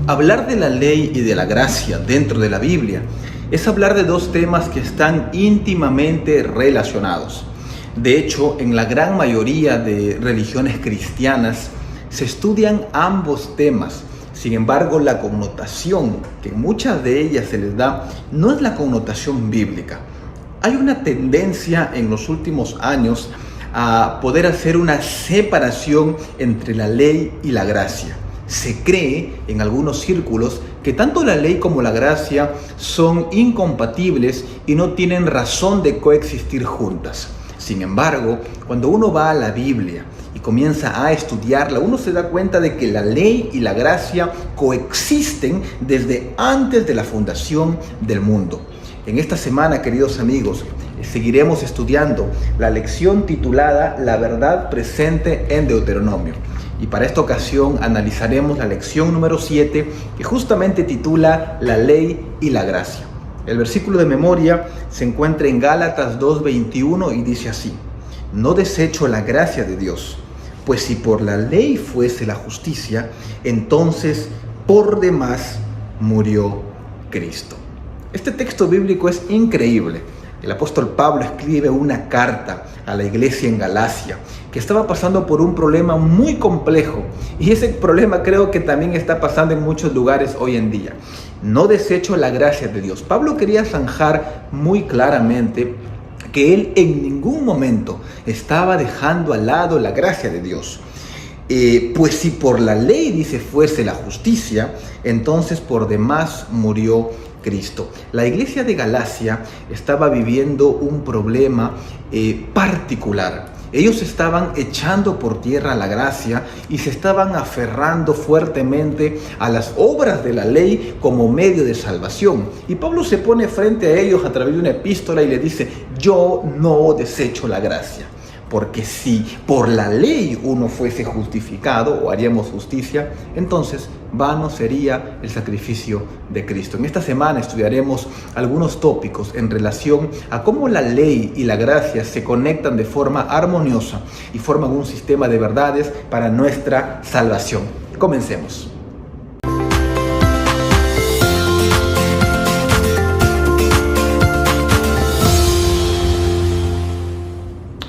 Hablar de la ley y de la gracia dentro de la Biblia es hablar de dos temas que están íntimamente relacionados. De hecho, en la gran mayoría de religiones cristianas se estudian ambos temas. Sin embargo, la connotación que muchas de ellas se les da no es la connotación bíblica. Hay una tendencia en los últimos años a poder hacer una separación entre la ley y la gracia. Se cree en algunos círculos que tanto la ley como la gracia son incompatibles y no tienen razón de coexistir juntas. Sin embargo, cuando uno va a la Biblia y comienza a estudiarla, uno se da cuenta de que la ley y la gracia coexisten desde antes de la fundación del mundo. En esta semana, queridos amigos, seguiremos estudiando la lección titulada La verdad presente en Deuteronomio. Y para esta ocasión analizaremos la lección número 7, que justamente titula La ley y la gracia. El versículo de memoria se encuentra en Gálatas 2:21 y dice así: No desecho la gracia de Dios, pues si por la ley fuese la justicia, entonces por demás murió Cristo. Este texto bíblico es increíble. El apóstol Pablo escribe una carta a la iglesia en Galacia que estaba pasando por un problema muy complejo, y ese problema creo que también está pasando en muchos lugares hoy en día. No desecho la gracia de Dios. Pablo quería zanjar muy claramente que él en ningún momento estaba dejando al lado la gracia de Dios. Pues si por la ley, dice, fuese la justicia, entonces por demás murió Cristo. La iglesia de Galacia estaba viviendo un problema particular. Ellos estaban echando por tierra la gracia y se estaban aferrando fuertemente a las obras de la ley como medio de salvación. Y Pablo se pone frente a ellos a través de una epístola y le dice: yo no desecho la gracia. Porque si por la ley uno fuese justificado o haríamos justicia, entonces vano sería el sacrificio de Cristo. En esta semana estudiaremos algunos tópicos en relación a cómo la ley y la gracia se conectan de forma armoniosa y forman un sistema de verdades para nuestra salvación. Comencemos.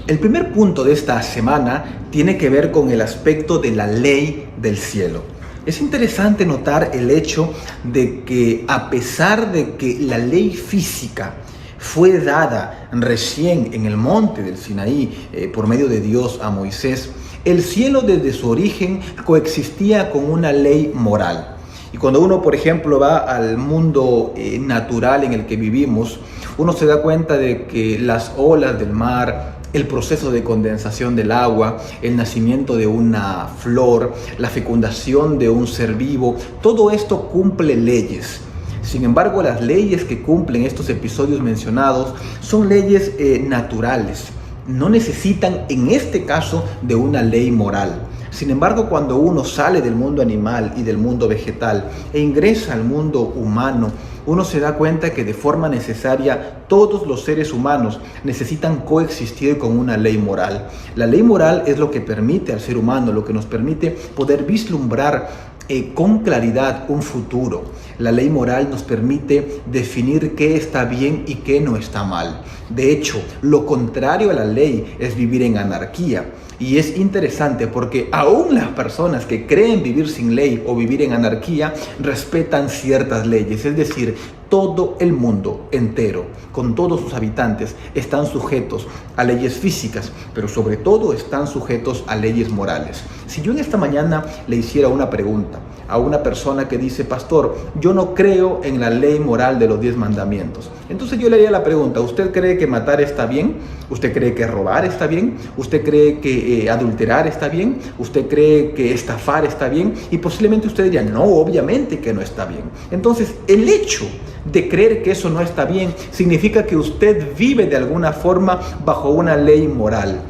El primer punto de esta semana tiene que ver con el aspecto de la ley del cielo. Es interesante notar el hecho de que a pesar de que la ley física fue dada recién en el monte del Sinaí por medio de Dios a Moisés, el cielo desde su origen coexistía con una ley moral. Y cuando uno, por ejemplo, va al mundo natural en el que vivimos, uno se da cuenta de que las olas del mar, el proceso de condensación del agua, el nacimiento de una flor, la fecundación de un ser vivo, todo esto cumple leyes. Sin embargo, las leyes que cumplen estos episodios mencionados son leyes naturales. No necesitan, en este caso, de una ley moral. Sin embargo, cuando uno sale del mundo animal y del mundo vegetal e ingresa al mundo humano, uno se da cuenta que de forma necesaria todos los seres humanos necesitan coexistir con una ley moral. La ley moral es lo que permite al ser humano, lo que nos permite poder vislumbrar con claridad un futuro. La ley moral nos permite definir qué está bien y qué no está mal. De hecho, lo contrario a la ley es vivir en anarquía. Y es interesante porque aún las personas que creen vivir sin ley o vivir en anarquía respetan ciertas leyes. Es decir, todo el mundo entero, con todos sus habitantes, están sujetos a leyes físicas, pero sobre todo están sujetos a leyes morales. Si yo en esta mañana le hiciera una pregunta a una persona que dice: pastor, yo no creo en la ley moral de los 10 mandamientos, entonces yo le haría la pregunta: ¿usted cree que matar está bien? ¿Usted cree que robar está bien? ¿Usted cree que adulterar está bien? ¿Usted cree que estafar está bien? Y posiblemente usted diría: no, obviamente que no está bien. Entonces, el hecho de creer que eso no está bien significa que usted vive de alguna forma bajo una ley moral.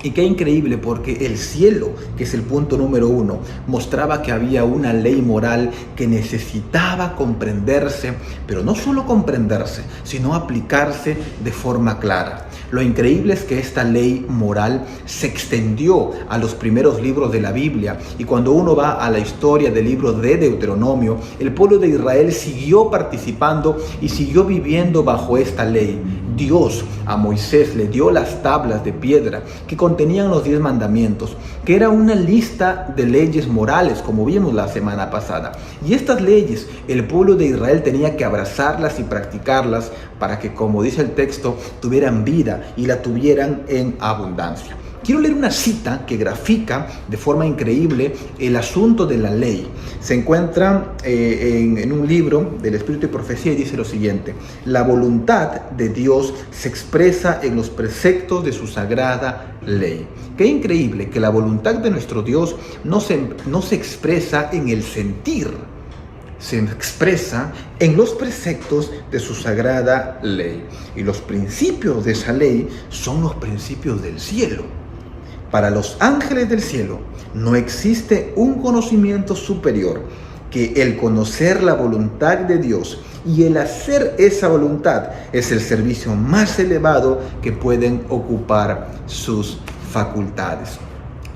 Y qué increíble, porque el cielo, que es el punto número 1, mostraba que había una ley moral que necesitaba comprenderse, pero no solo comprenderse, sino aplicarse de forma clara. Lo increíble es que esta ley moral se extendió a los primeros libros de la Biblia, y cuando uno va a la historia del libro de Deuteronomio, el pueblo de Israel siguió participando y siguió viviendo bajo esta ley. Dios a Moisés le dio las tablas de piedra que contenían los 10 mandamientos, que era una lista de leyes morales, como vimos la semana pasada. Y estas leyes, el pueblo de Israel tenía que abrazarlas y practicarlas para que, como dice el texto, tuvieran vida y la tuvieran en abundancia. Quiero leer una cita que grafica de forma increíble el asunto de la ley. Se encuentra en un libro del Espíritu y Profecía y dice lo siguiente: la voluntad de Dios se expresa en los preceptos de su sagrada ley. Qué increíble que la voluntad de nuestro Dios no se expresa en el sentir, se expresa en los preceptos de su sagrada ley. Y los principios de esa ley son los principios del cielo. Para los ángeles del cielo no existe un conocimiento superior que el conocer la voluntad de Dios, y el hacer esa voluntad es el servicio más elevado que pueden ocupar sus facultades.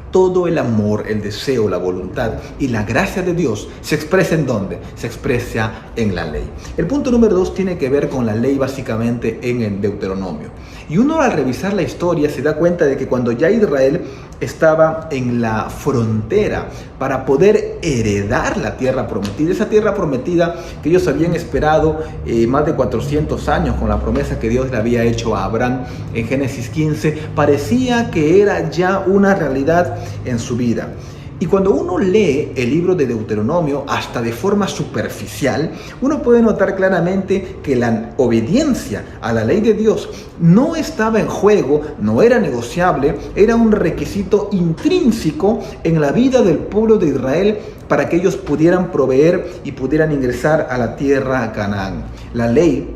Todo el amor, el deseo, la voluntad y la gracia de Dios se expresa ¿en dónde? Se expresa en la ley. El punto número 2 tiene que ver con la ley básicamente en el Deuteronomio. Y uno al revisar la historia se da cuenta de que cuando ya Israel estaba en la frontera para poder heredar la tierra prometida, esa tierra prometida que ellos habían esperado más de 400 años con la promesa que Dios le había hecho a Abraham en Génesis 15, parecía que era ya una realidad en su vida. Y cuando uno lee el libro de Deuteronomio, hasta de forma superficial, uno puede notar claramente que la obediencia a la ley de Dios no estaba en juego, no era negociable, era un requisito intrínseco en la vida del pueblo de Israel para que ellos pudieran proveer y pudieran ingresar a la tierra Canaán. La ley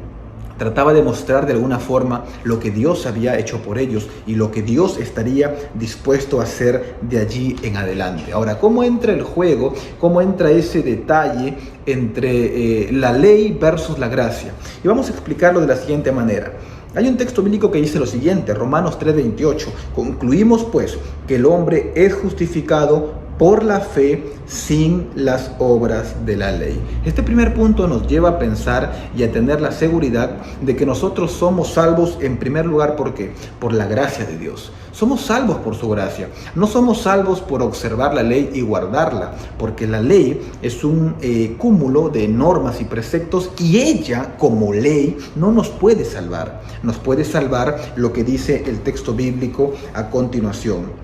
trataba de mostrar de alguna forma lo que Dios había hecho por ellos y lo que Dios estaría dispuesto a hacer de allí en adelante. Ahora, ¿cómo entra el juego? ¿Cómo entra ese detalle entre la ley versus la gracia? Y vamos a explicarlo de la siguiente manera. Hay un texto bíblico que dice lo siguiente, Romanos 3:28. Concluimos pues que el hombre es justificado por la fe sin las obras de la ley. Este primer punto nos lleva a pensar y a tener la seguridad de que nosotros somos salvos en primer lugar. ¿Por qué? Por la gracia de Dios. Somos salvos por su gracia. No somos salvos por observar la ley y guardarla, porque la ley es un cúmulo de normas y preceptos, y ella como ley no nos puede salvar. Nos puede salvar lo que dice el texto bíblico a continuación.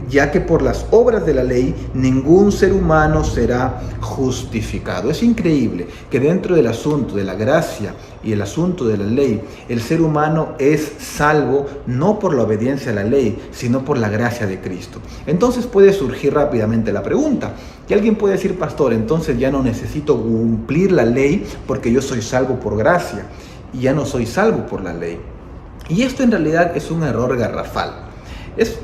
Ya que por las obras de la ley ningún ser humano será justificado. Es increíble que dentro del asunto de la gracia y el asunto de la ley, el ser humano es salvo no por la obediencia a la ley, sino por la gracia de Cristo. Entonces puede surgir rápidamente la pregunta, y alguien puede decir: pastor, entonces ya no necesito cumplir la ley porque yo soy salvo por gracia y ya no soy salvo por la ley. Y esto en realidad es un error garrafal.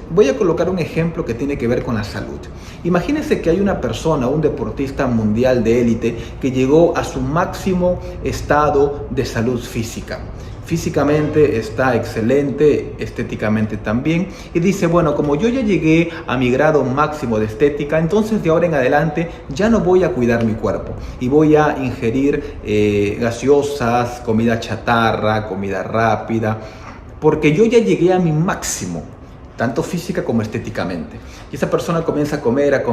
Voy a colocar un ejemplo que tiene que ver con la salud. Imagínense que hay una persona, un deportista mundial de élite, que llegó a su máximo estado de salud física. Físicamente está excelente, estéticamente también, y dice: bueno, como yo ya llegué a mi grado máximo de estética, entonces de ahora en adelante ya no voy a cuidar mi cuerpo y voy a ingerir gaseosas, comida chatarra, comida rápida, porque yo ya llegué a mi máximo, tanto física como estéticamente. Y esa persona comienza a comer,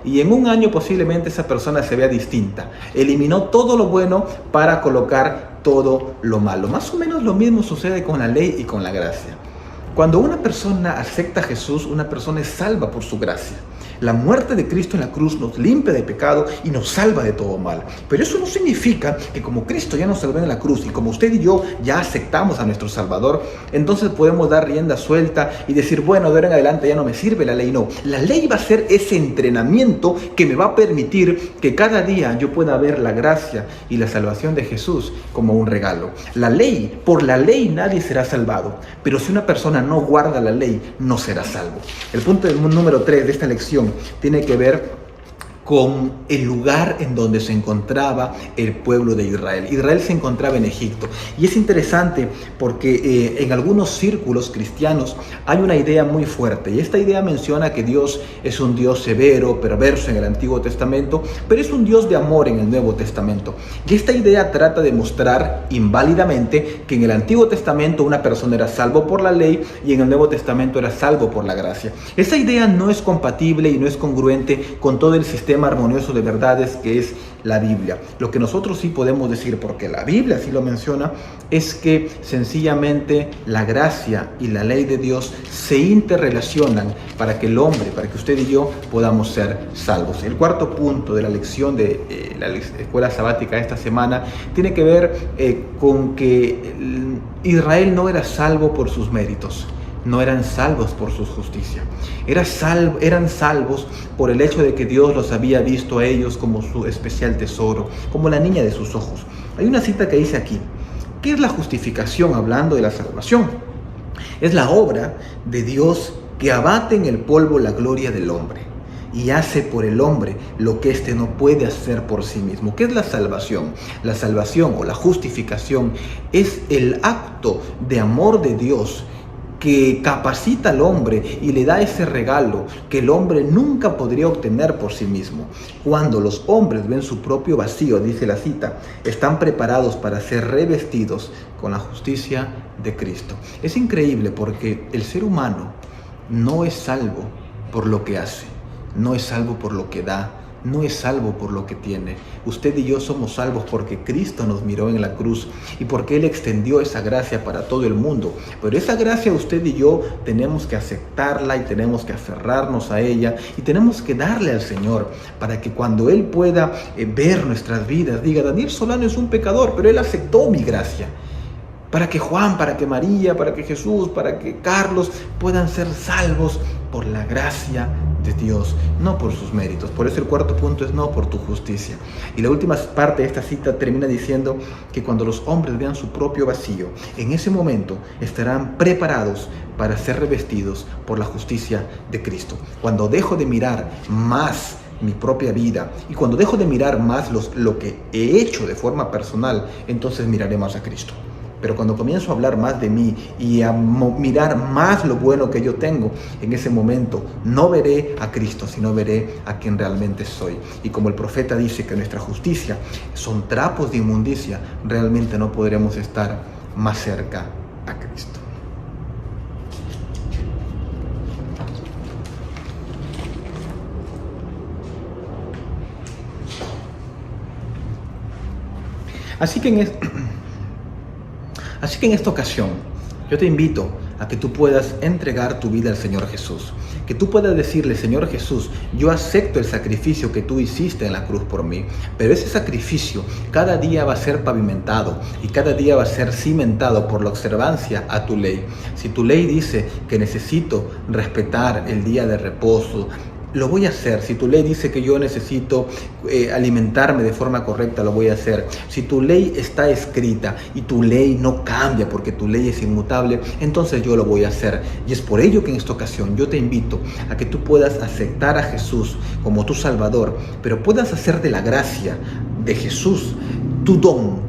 y en un año posiblemente esa persona se vea distinta. Eliminó todo lo bueno para colocar todo lo malo. Más o menos lo mismo sucede con la ley y con la gracia. Cuando una persona acepta a Jesús, una persona es salva por su gracia. La muerte de Cristo en la cruz nos limpia de pecado y nos salva de todo mal. Pero eso no significa que como Cristo ya nos salvó en la cruz y como usted y yo ya aceptamos a nuestro Salvador, entonces podemos dar rienda suelta y decir, bueno, de ahora en adelante ya no me sirve la ley. No, la ley va a ser ese entrenamiento que me va a permitir que cada día yo pueda ver la gracia y la salvación de Jesús como un regalo. La ley, por la ley nadie será salvado, pero si una persona no guarda la ley, no será salvo. El punto número 3 de esta lección tiene que ver con el lugar en donde se encontraba el pueblo de Israel. Israel se encontraba en Egipto. Y es interesante porque en algunos círculos cristianos hay una idea muy fuerte. Y esta idea menciona que Dios es un Dios severo, perverso en el Antiguo Testamento, pero es un Dios de amor en el Nuevo Testamento. Y esta idea trata de mostrar inválidamente que en el Antiguo Testamento una persona era salvo por la ley y en el Nuevo Testamento era salvo por la gracia. Esa idea no es compatible y no es congruente con todo el sistema armonioso de verdades que es la Biblia. Lo que nosotros sí podemos decir, porque la Biblia sí lo menciona, es que sencillamente la gracia y la ley de Dios se interrelacionan para que el hombre, para que usted y yo podamos ser salvos. El cuarto punto de la lección de la escuela sabática esta semana tiene que ver con que Israel no era salvo por sus méritos. No eran salvos por su justicia. Eran salvos por el hecho de que Dios los había visto a ellos como su especial tesoro, como la niña de sus ojos. Hay una cita que dice aquí, ¿qué es la justificación hablando de la salvación? Es la obra de Dios que abate en el polvo la gloria del hombre y hace por el hombre lo que éste no puede hacer por sí mismo. ¿Qué es la salvación? La salvación o la justificación es el acto de amor de Dios que capacita al hombre y le da ese regalo que el hombre nunca podría obtener por sí mismo. Cuando los hombres ven su propio vacío, dice la cita, están preparados para ser revestidos con la justicia de Cristo. Es increíble porque el ser humano no es salvo por lo que hace, no es salvo por lo que da, no es salvo por lo que tiene. Usted y yo somos salvos porque Cristo nos miró en la cruz y porque Él extendió esa gracia para todo el mundo. Pero esa gracia usted y yo tenemos que aceptarla y tenemos que aferrarnos a ella y tenemos que darle al Señor para que cuando Él pueda ver nuestras vidas, diga, Daniel Solano es un pecador, pero Él aceptó mi gracia. Para que Juan, para que María, para que Jesús, para que Carlos puedan ser salvos por la gracia de Dios, no por sus méritos. Por eso el cuarto punto es no por tu justicia. Y la última parte de esta cita termina diciendo que cuando los hombres vean su propio vacío, en ese momento estarán preparados para ser revestidos por la justicia de Cristo. Cuando dejo de mirar más mi propia vida y cuando dejo de mirar más lo que he hecho de forma personal, entonces miraré más a Cristo. Pero cuando comienzo a hablar más de mí y a mirar más lo bueno que yo tengo, en ese momento no veré a Cristo, sino veré a quien realmente soy. Y como el profeta dice que nuestra justicia son trapos de inmundicia, realmente no podremos estar más cerca a Cristo. Así que en esta ocasión, yo te invito a que tú puedas entregar tu vida al Señor Jesús. Que tú puedas decirle, Señor Jesús, yo acepto el sacrificio que tú hiciste en la cruz por mí. Pero ese sacrificio cada día va a ser pavimentado y cada día va a ser cimentado por la observancia a tu ley. Si tu ley dice que necesito respetar el día de reposo, lo voy a hacer. Si tu ley dice que yo necesito alimentarme de forma correcta, lo voy a hacer. Si tu ley está escrita y tu ley no cambia porque tu ley es inmutable, entonces yo lo voy a hacer. Y es por ello que en esta ocasión yo te invito a que tú puedas aceptar a Jesús como tu Salvador, pero puedas hacer de la gracia de Jesús tu don,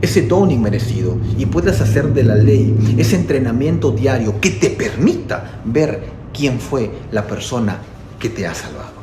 ese don inmerecido, y puedas hacer de la ley ese entrenamiento diario que te permita ver quién fue la persona que te ha salvado.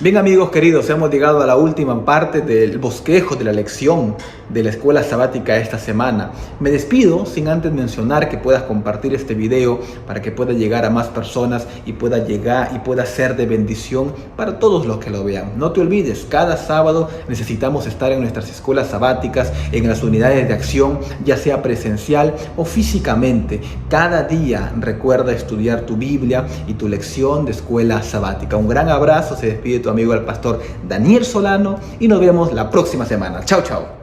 Bien amigos queridos, hemos llegado a la última parte del bosquejo de la lección de la escuela sabática esta semana. Me despido sin antes mencionar que puedas compartir este video para que pueda llegar a más personas y pueda llegar y pueda ser de bendición para todos los que lo vean. No te olvides, cada sábado necesitamos estar en nuestras escuelas sabáticas, en las unidades de acción, ya sea presencial o físicamente. Cada día recuerda estudiar tu Biblia y tu lección de escuela sabática. Un gran abrazo, se despide tu amigo el pastor Daniel Solano y nos vemos la próxima semana. Chao, chao.